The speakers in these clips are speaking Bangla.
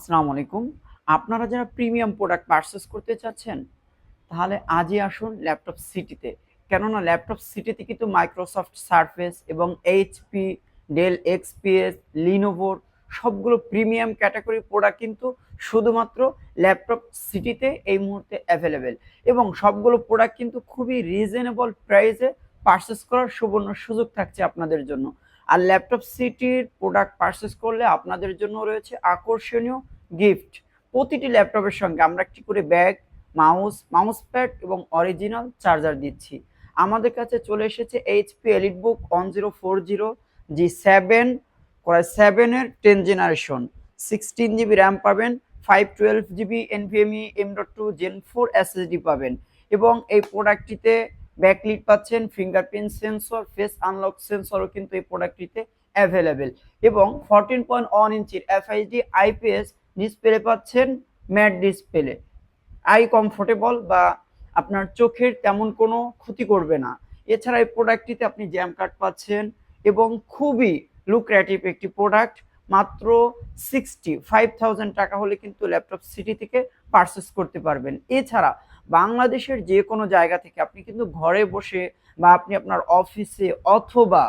আসসালামু আলাইকুম। আপনারা যারা প্রিমিয়াম প্রোডাক্ট পারচেজ করতে চাচ্ছেন, তাহলে আজই আসুন ল্যাপটপ সিটিতে। কেননা ল্যাপটপ সিটিতে কিন্তু মাইক্রোসফট সারফেস এবং এইচপি, ডেল এক্সপিএস, লিনোভোর সবগুলো প্রিমিয়াম ক্যাটাগরি প্রোডাক্ট কিন্তু শুধুমাত্র ল্যাপটপ সিটিতে এই মুহূর্তে অ্যাভেলেবেল এবং সবগুলো প্রোডাক্ট কিন্তু খুবই রিজনেবল প্রাইসে পারচেজ করার সুবর্ণ সুযোগ থাকছে আপনাদের জন্য। আর ল্যাপটপ সিটির প্রোডাক্ট পারচেজ করলে আপনাদের জন্য রয়েছে আকর্ষণীয় গিফট। প্রতিটি ল্যাপটপের সঙ্গে আমরা একটি করে ব্যাগ, মাউস প্যাড এবং অরিজিনাল চার্জার দিচ্ছি। আমাদের কাছে চলে এসেছে এইচপি এলিটবুক 1040 G7 Core 7 এর 10 জেনারেশন, 16 GB র্যাম পাবেন, 512 GB NVMe M.2 Gen 4 SSD পাবেন এবং এই প্রোডাক্টটিতে ব্যাকলিট পাচ্ছেন, ফিঙ্গারপ্রিন্ট সেন্সর, ফেস আনলক সেন্সরও কিন্তু এই প্রোডাক্টটিতে অ্যাভেলেবেল এবং 14.1 ইঞ্চির এফআইডি আইপিএস ডিসপ্লে পাচ্ছেন, ম্যাট ডিসপ্লে, আই কমফোর্টেবল বা আপনার চোখের তেমন কোনো ক্ষতি করবে না। এছাড়া এই প্রোডাক্টটিতে আপনি জ্যাম কার্ড পাচ্ছেন এবং খুবই লুক্রেটিভ একটি প্রোডাক্ট। মাত্র 65,000 টাকা হলে কিন্তু ল্যাপটপ সিটি থেকে পারচেস করতে পারবেন। এছাড়া বাংলাদেশের যে কোনো জায়গা থেকে আপনি কিন্তু ঘরে বসে বা আপনি আপনার অফিসে অথবা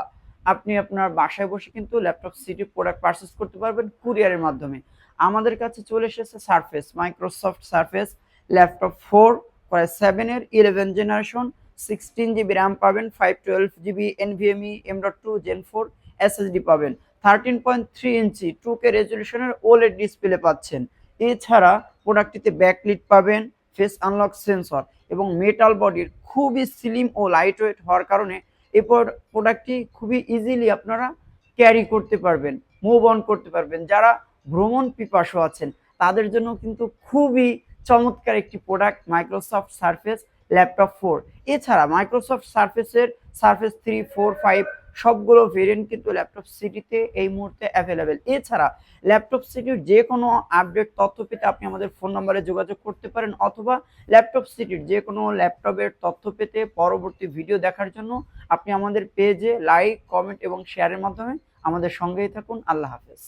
আপনি আপনার বাসায় বসে কিন্তু ল্যাপটপ সিটি প্রোডাক্ট পারচেস করতে পারবেন কুরিয়ারের মাধ্যমে। আমাদের কাছে চলে এসেছে surface, Microsoft surface laptop 4 Core 7 এর 11 জেনারেশন, 16 GB র্যাম পাবেন, 512 GB NVMe M.2 Gen 4 SSD পাবেন, 13.3 ইঞ্চি 2K রেজলিউশনের ওলেড ডিসপ্লে পাচ্ছেন। এছাড়া প্রোডাক্টটিতে ব্যাকলিট পাবেন, ফেস আনলক সেন্সর এবং মেটাল বডির খুবই স্লিম ও লাইট ওয়েট হওয়ার কারণে এই প্রোডাক্টটি খুবই ইজিলি আপনারা ক্যারি করতে পারবেন, মুভ অন করতে পারবেন। যারা ভ্রমণ পিপাসু আছেন তাদের জন্য কিন্তু খুবই চমৎকার একটি প্রোডাক্ট মাইক্রোসফট সারফেস ল্যাপটপ 4। এছাড়া মাইক্রোসফট সারফেসের সারফেস 3, 4, 5 সবগুলো ভেরিয়েন্ট কিন্তু ল্যাপটপ সিটিতে এই মুহূর্তে অ্যাভেলেবেল। এছাড়া ল্যাপটপ সিটির যে কোনো আপডেট তথ্য পেতে আপনি আমাদের ফোন নম্বরে যোগাযোগ করতে পারেন অথবা ল্যাপটপ সিটির যে কোনো ল্যাপটপের তথ্য পেতে পরবর্তী ভিডিও দেখার জন্য আপনি আমাদের পেজে লাইক, কমেন্ট এবং শেয়ারের মাধ্যমে আমাদের সঙ্গেই থাকুন। আল্লাহ হাফেজ।